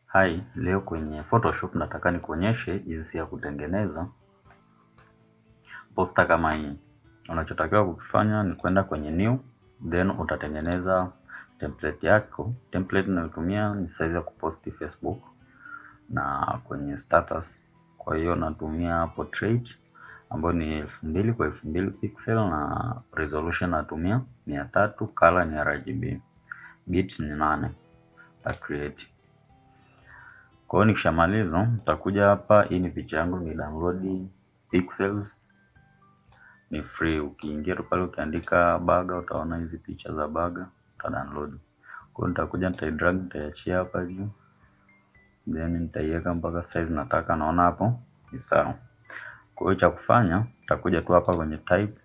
Hai, leo kwenye Photoshop nataka nikuonyeshe jinsi ya kutengeneza poster kama hii. Unachotakiwa kukifanya ni kwenda kwenye new, then utatengeneza template yako. Template ninayotumia ni size ya kuposti Facebook na kwenye status. Kwa hiyo natumia portrait ambayo ni 2000 kwa 2000 pixel na resolution natumia 300, color ni RGB, bit ni 8. Ta create. Kwa hiyo nikishamaliza nitakuja hapa, hii ni picha yangu, ni download pixels, ni free. Ukiingia tu pale ukiandika baga utaona hizi picha za baga, uta download. Kwa hiyo nitakuja nitaidrag, nitaiachia hapa juu, then nitaiweka mpaka size nataka, naona hapo ni sawa. Kwa hiyo cha kufanya nitakuja tu hapa kwenye type,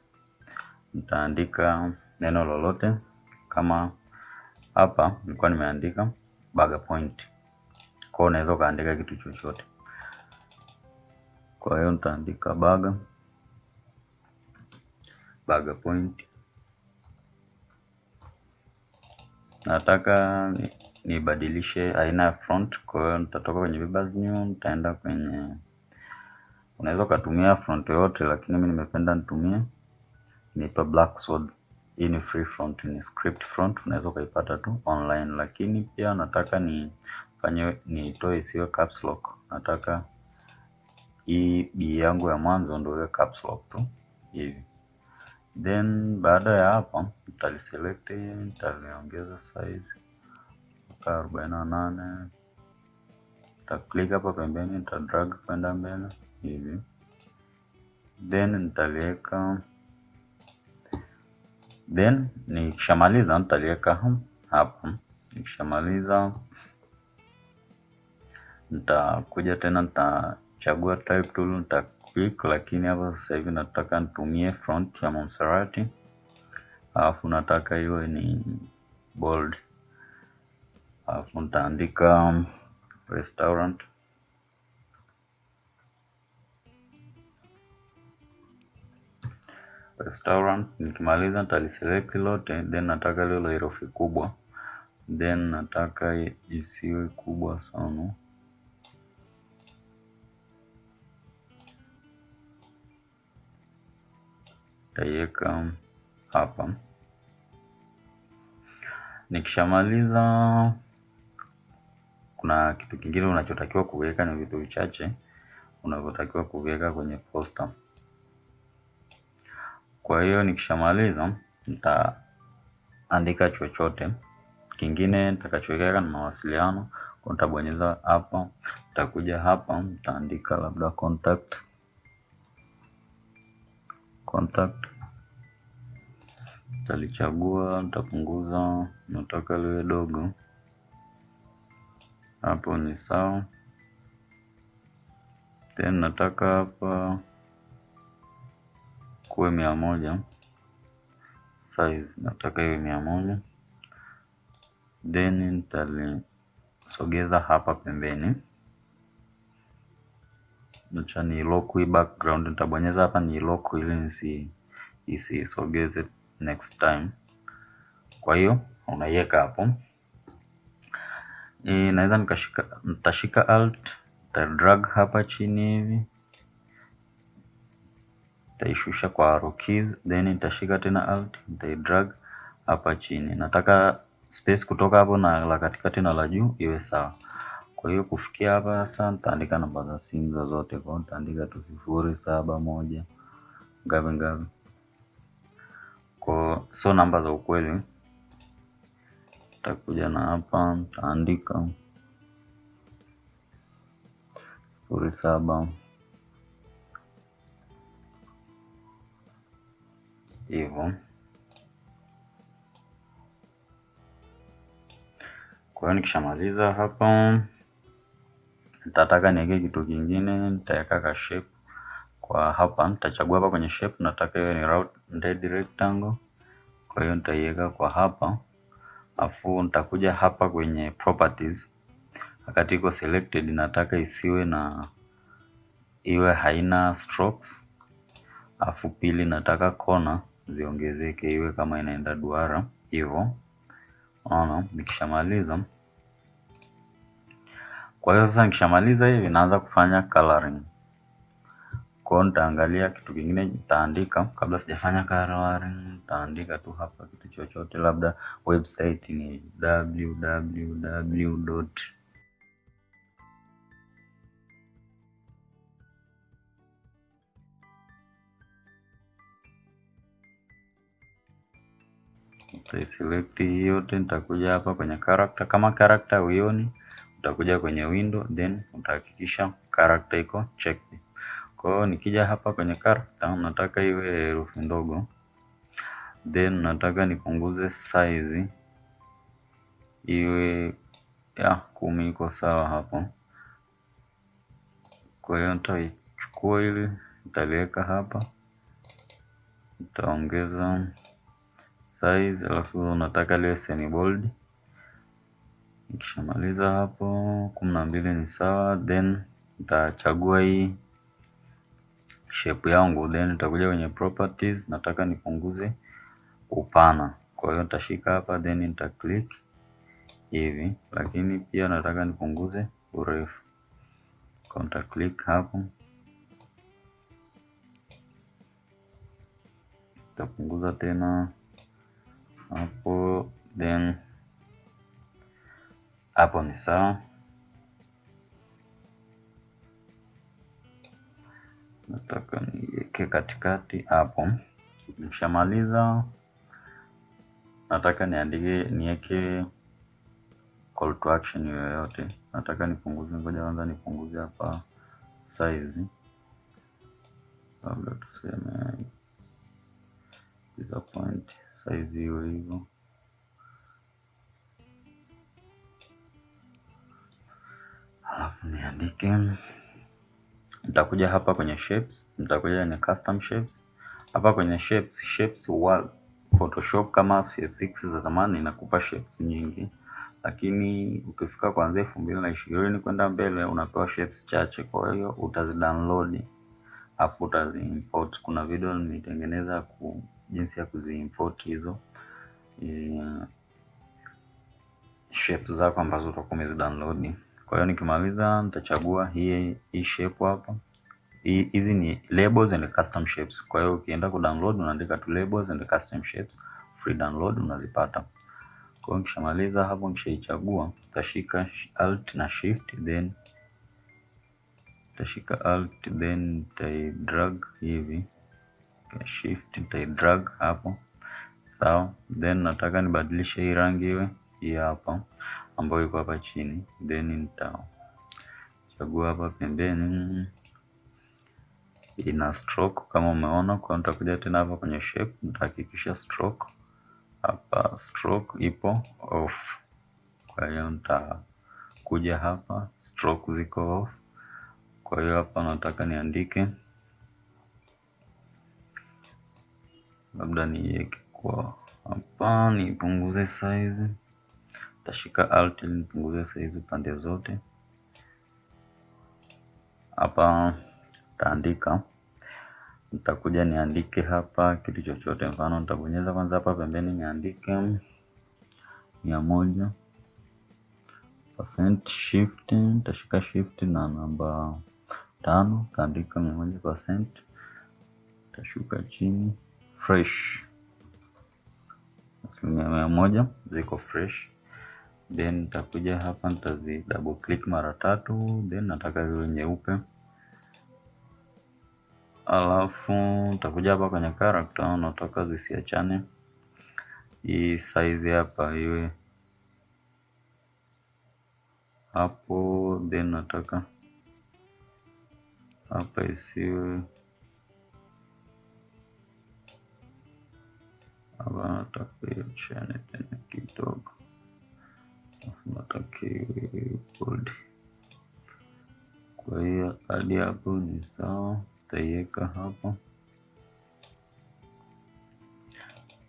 nitaandika neno lolote. Kama hapa nilikuwa nimeandika baga point, kwa unaweza kaandika kitu chochote. Kwa hiyo nitaandika baga point. Nataka nibadilishe aina ya font, kwa hiyo nitatoka kwenye Bebas New, nitaenda kwenye, unaweza kutumia font yoyote lakini mimi nimependa nitumie inaitwa Black Sword. Hii ni free font, ni script font, unaweza kuipata tu online, lakini pia nataka nitoe isiwe caps lock. Nataka hii B yangu ya mwanzo ndio iwe caps lock tu hivi. Then baada ya hapa nitaliselect, nitaliongeza size mpaka 48. Nitaklik hapa pembeni, nitadrag kwenda mbele hivi. Then nitaliweka, then nikishamaliza nitaliweka hapa. Nikishamaliza nitakuja tena, nitachagua type tool, nitaklik, lakini hapa sasa hivi nataka nitumie font ya Montserrat, alafu nataka iwe ni bold, alafu nitaandika restaurant. Nikimaliza nitaliselect lote, then nataka lile herufi kubwa, then nataka isiwe kubwa sana. Taiweka hapa. Nikishamaliza, kuna kitu kingine unachotakiwa kuweka, ni vitu vichache unavyotakiwa kuweka kwenye poster. Kwa hiyo nikishamaliza nitaandika chochote kingine nitakachoweka na mawasiliano. Kwa nitabonyeza hapa, nitakuja hapa, nitaandika labda contact. Nitalichagua, nitapunguza, nataka liwe dogo, hapo ni sawa. Then nataka hapa kuwe 100, size nataka iwe 100. Then nitalisogeza hapa pembeni, acha ni lock hii background, nitabonyeza hapa ni lock ili isisogeze next time. Kwa hiyo unaiweka hapo. Naweza nitashika alt, nitadrag hapa chini hivi, nitaishusha kwa arrow keys, then nitashika tena alt, nitaidrag hapa chini. Nataka space kutoka hapo na la katikati na la juu iwe sawa. Kwa hiyo kufikia hapa sasa nitaandika namba za simu zote, kwa nitaandika tu 071 ngapi. Kwa so namba za ukweli. Nitakuja na hapa nitaandika 07 hivyo. Kwa hiyo nikishamaliza hapa, nitataka niweke kitu kingine, nitaweka ka shape. Kwa hapa nitachagua hapa kwenye shape, nataka iwe ni rounded rectangle. Kwa hiyo nitaiweka kwa hapa, afu nitakuja hapa kwenye properties, wakati iko selected nataka iwe haina strokes. Afu pili nataka kona ziongezeke, iwe kama inaenda duara hivyo. Nikishamaliza Kwa hiyo sasa nikishamaliza hivi naanza kufanya coloring. Kwa hiyo nitaangalia kitu kingine nitaandika kabla sijafanya coloring, nitaandika tu hapa kitu chochote, labda website ni www. Select hii yote, nitakuja hapa kwenye character. Kama character huioni, utakuja kwenye window, then utahakikisha character iko checked. Kwa hiyo nikija hapa kwenye character, nataka iwe herufi ndogo, then nataka nipunguze size iwe ya 10, iko sawa hapo. Kwa hiyo nitaichukua ili nitaliweka hapa, nitaongeza size, alafu nataka liwe semi bold. Nikishamaliza hapo 12 ni sawa, then nitachagua hii shape yangu, then nitakuja kwenye properties, nataka nipunguze upana. Kwa hiyo nitashika hapa, then nita click hivi, lakini pia nataka nipunguze urefu. Kwa nita click hapo, nitapunguza tena hapo, then hapo ni sawa. Nataka niweke katikati hapo. Nikishamaliza nataka niweke call to action yoyote. Nataka nipunguze, ngoja kwanza nipunguze hapa size, labda tuseme point size hiyo hivyo. Alafu niandike, nitakuja hapa kwenye shapes, nitakuja kwenye custom shapes. Hapa kwenye shapes wa Photoshop kama CS6 za zamani inakupa shapes nyingi, lakini ukifika kuanzia 2020 kwenda mbele unapewa shapes chache. Kwa hiyo utazidownload afu utaziimport. Kuna video nilitengeneza jinsi ya kuziimport hizo shapes zako ambazo utakuwa umezidownload. Kwa hiyo nikimaliza nitachagua hii shape hapa. Hizi ni labels and custom shapes. Kwa hiyo ukienda kudownload unaandika tu labels and custom shapes, free download unazipata. Kwa hiyo nikishamaliza hapo, nikishaichagua utashika alt na shift, then utashika alt, then nitai drag hivi, shift nitai drag hapo, sawa. Then nataka nibadilishe hii rangi iwe hii hapa ambayo iko hapa chini, then nitachagua hapa pembeni ina stroke kama umeona. Kwa nitakuja tena hapa kwenye shape, nitahakikisha stroke hapa, stroke ipo off. Kwa hiyo nitakuja hapa, stroke ziko off. Kwa hiyo hapa nataka niandike, labda niweke kwa hapa, nipunguze size, tashika alt ili nipunguze size pande zote. Hapa taandika, nitakuja niandike hapa kitu chochote, mfano nitabonyeza kwanza hapa pembeni niandike 100%, shift, nitashika shift na namba 5, taandika 100%, tashuka chini fresh, 100% ziko fresh. Then nitakuja hapa nitazi double click mara 3, then nataka ziwe nyeupe. Alafu nitakuja hapa kwenye character, nataka zisiachane. Hii size hapa iwe hapo, then nataka hapa isiwe hapa, nataka iachane tena kidogo, nataka iwe bold. Kwa hiyo hadi hapo ni sawa, taiweka hapo.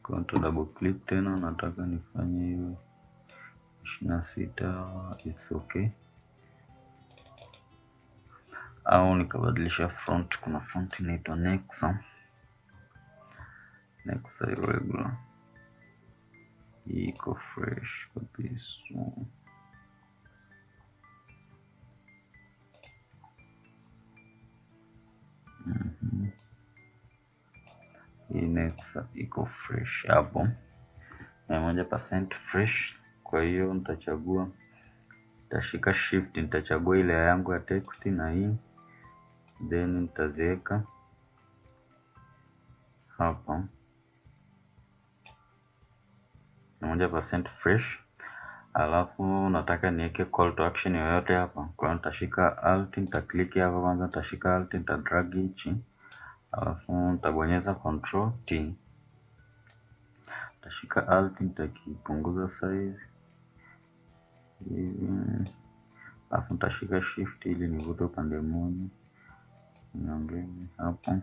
Kwa hiyo double click tena, nataka nifanye hiyo 26, it's okay. Au nikabadilisha font, kuna font inaitwa Nexa irregular, iko fresh kabisa. next iko fresh hapo 100% fresh. Kwa hiyo nitachagua, nitashika shift, nitachagua ile yangu ya text na hii, then nitaziweka hapa 100% fresh. Alafu nataka niweke call to action yoyote hapa. Kwa hiyo nitashika alt, nitaklik hapa kwanza, nitashika alt, nitadrag hichi, alafu nitabonyeza control T. Nitashika alt, nitakipunguza size hivi, alafu nitashika shift ili nivute upande mmoja, niongeze hapo.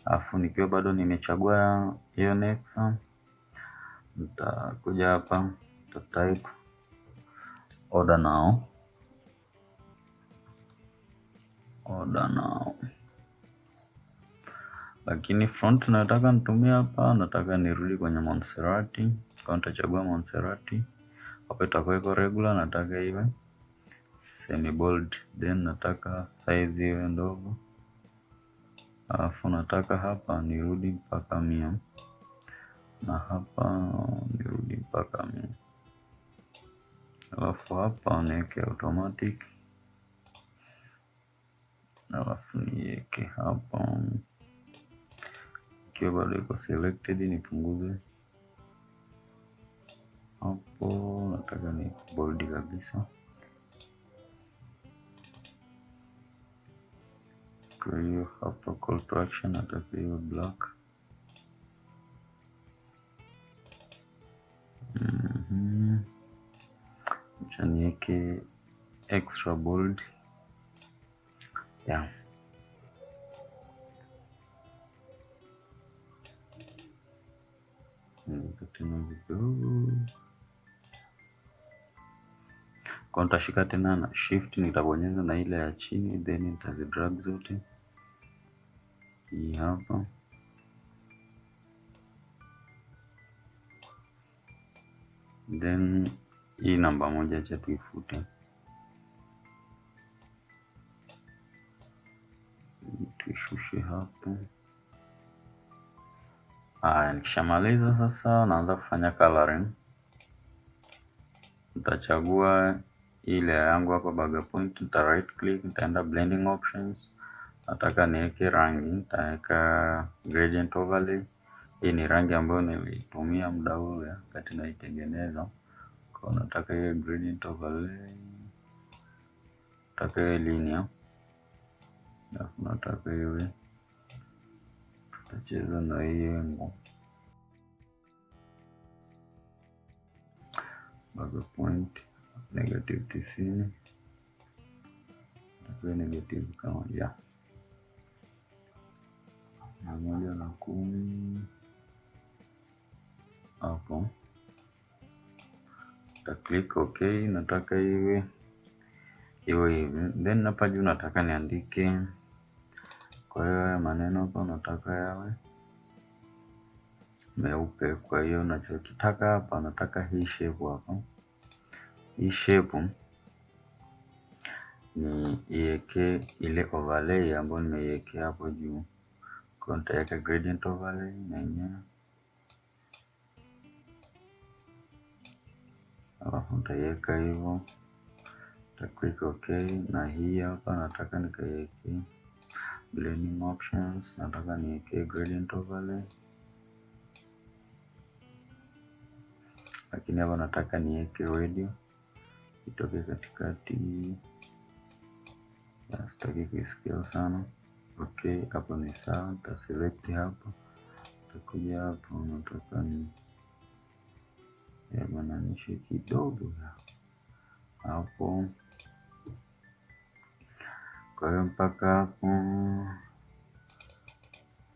Alafu nikiwa bado nimechagua hiyo next, nitakuja hapa, nitatype order now, lakini front nataka nitumie hapa, nataka nirudi kwenye Montserrat. Kwa nitachagua Montserrat hapo, itakuwa iko regular, nataka iwe semi bold, then nataka size iwe ndogo, alafu nataka hapa nirudi mpaka 100 na hapa nirudi mpaka 100, alafu hapa niweke automatic, alafu niweke hapa ikiwa bado iko selected, nipunguze hapo, nataka ni bold kabisa. Kwa hiyo hapa call to action nataka iwe black. Acha niweke extra bold yeah. Tena vidogo kwa nitashika tena na shift, nitabonyeza na ile ya chini, then nitazidrag zote hii hapa, then hii namba 1 acha tuifute, tuishushe hapo. Haya, nikishamaliza sasa naanza kufanya coloring. Nitachagua ile yangu hapa bag point, nita right click, nitaenda blending options, nataka niweke rangi, nitaweka gradient overlay. Hii ni rangi ambayo nilitumia muda ule wakati naitengeneza, kwa nataka hiyo gradient overlay, nataka hiyo linear, nataka iwe, tutacheza na hiyo bag point -90, nataka negative kama ya 110 hapo, ta click okay, nataka iwe hivi, then hapa juu nataka niandike. Kwa hiyo maneno hapa nataka yawe meupe. Kwa hiyo nachokitaka hapa, nataka hii shape hapa, hii shape ni iweke ile overlay ambayo nimeiwekea hapo juu. Kwa nitaweka gradient overlay na yenyewe, alafu nitaiweka hivyo, nita click okay. Na hii hapa nataka nikaiweke blending options, nataka niweke gradient overlay, lakini hapa nataka niweke radio itoke katikati, sitaki kuisikia sana. Okay, hapo ni sawa, nita select hapa, nitakuja hapo, nataka ni yabananishe kidogo hapo. Kwa hiyo mpaka hapo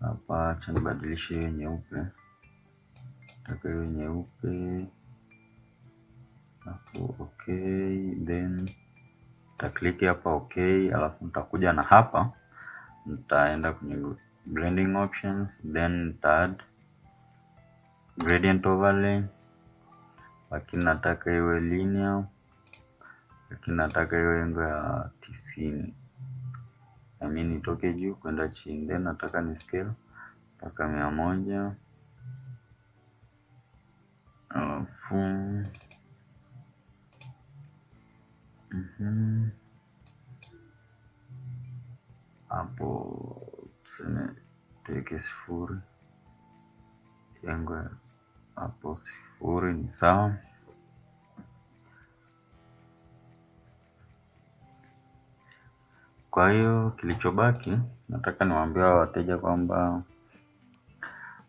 hapa, acha nibadilishe hiyo nyeupe, nataka hiyo nyeupe hapo. Okay, then nita click hapa okay, alafu nitakuja na hapa, nitaenda kwenye blending options, then nita add gradient overlay, lakini nataka iwe linear, lakini nataka iwe engo ya 90, itoke juu kwenda chini, then nataka ni scale mpaka 100, alafu hapo tuseme tuweke 0, yangu hapo 0 ni sawa. Kwa hiyo kilichobaki nataka niwaambie wateja kwamba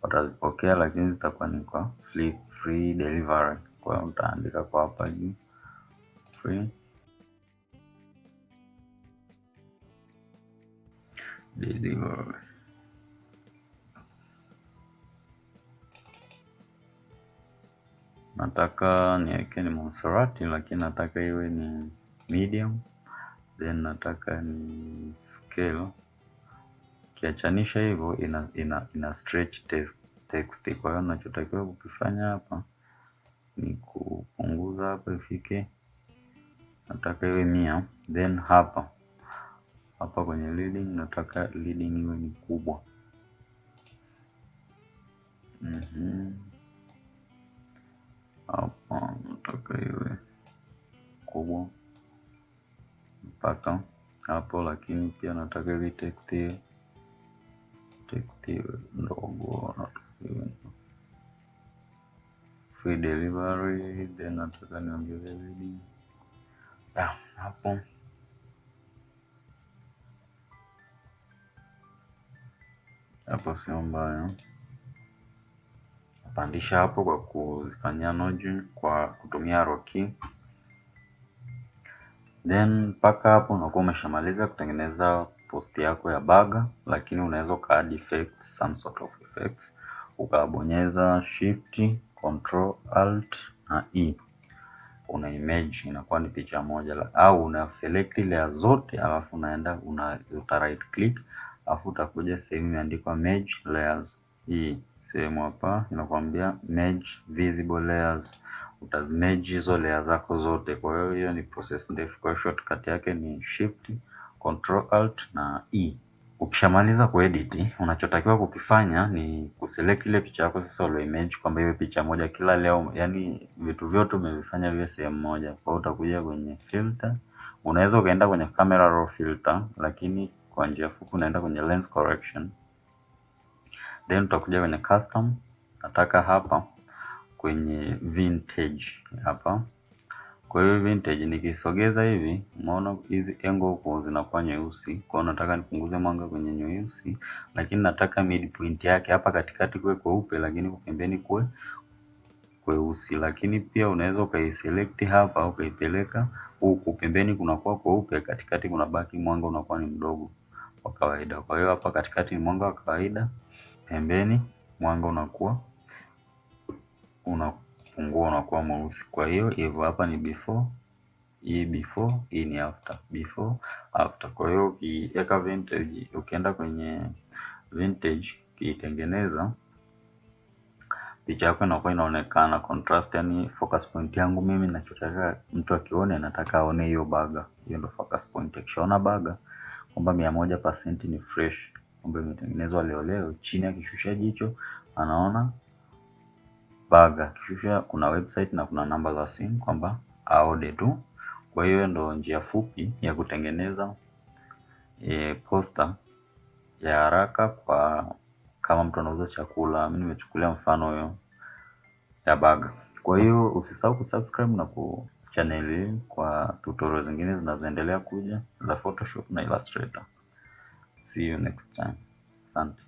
watazipokea, lakini zitakuwa ni kwa free delivery. Kwa hiyo utaandika kwa hapa juu free delivery. Nataka niweke ni monserati, lakini nataka iwe ni medium, then nataka ni scale. Kiachanisha hivyo ina stretch text. Kwa hiyo ninachotakiwa kukifanya hapa ni kupunguza hapa ifike, nataka iwe 100, then hapa kwenye leading nataka leading iwe ni kubwa. Hapa nataka iwe kubwa mpaka hapo, lakini pia nataka ile text iwe ndogo. Free delivery, then nataka niongeze leading hapo. Hapo sio mbaya. Pandisha hapo kwa kuzifanyia noji kwa kutumia arrow key. Then mpaka hapo unakuwa umeshamaliza kutengeneza post yako ya baga, lakini unaweza uka effects, some sort of effects, ukabonyeza shift, control, alt na E. Una image inakuwa ni picha moja, au una select layer zote, alafu unaenda uta right click, alafu utakuja sehemu imeandikwa merge layers. Hii sehemu hapa inakwambia merge visible layers. Utazimerge hizo layer zako zote. Kwa hiyo ni process ndefu, kwa shortcut yake ni shift, control, alt na E. Ukishamaliza kuedit, unachotakiwa kukifanya ni kuselect ile picha yako sasa ulo image kwamba iwe picha moja kila leo, yani vitu vyote umevifanya viwe sehemu moja. Kwa hiyo utakuja kwenye filter, unaweza ukaenda kwenye camera raw filter, lakini kwa njia fupi unaenda kwenye lens correction. Then utakuja kwenye custom, nataka hapa kwenye vintage hapa. Kwa hiyo vintage nikisogeza hivi, umeona hizi angle huko zinakuwa nyeusi. Kwa hiyo nataka nipunguze mwanga kwenye nyeusi, lakini nataka midpoint yake hapa katikati kuwe kweupe, lakini kwa pembeni kuwe kweusi. Lakini pia unaweza ukaiselect hapa au ukaipeleka huku pembeni kunakuwa kweupe, katikati kuna baki mwanga unakuwa ni mdogo wa kawaida. Kwa hiyo hapa katikati ni mwanga wa kawaida, pembeni mwanga unakuwa unapungua unakuwa mweusi. Kwa hiyo hivyo hapa ni before, hii before, hii ni after, before after. Kwa hiyo ukiweka vintage, ukienda kwenye vintage ukitengeneza picha yako inakuwa inaonekana contrast, yani focus point yangu mimi ninachotaka mtu akione, nataka aone hiyo baga. Hiyo ndio focus point. Akishaona baga kwamba 100% ni fresh, kwamba imetengenezwa leo, chini akishusha jicho anaona baga. Kishusha kuna website na kuna namba za simu kwamba aode tu. Kwa hiyo ndo njia fupi ya kutengeneza poster ya haraka kwa kama mtu anauza chakula. Mimi nimechukulia mfano hiyo ya baga. Kwa hiyo usisahau kusubscribe na ku channel hii kwa tutorial zingine zinazoendelea kuja za Photoshop na Illustrator. See you next time. Asante.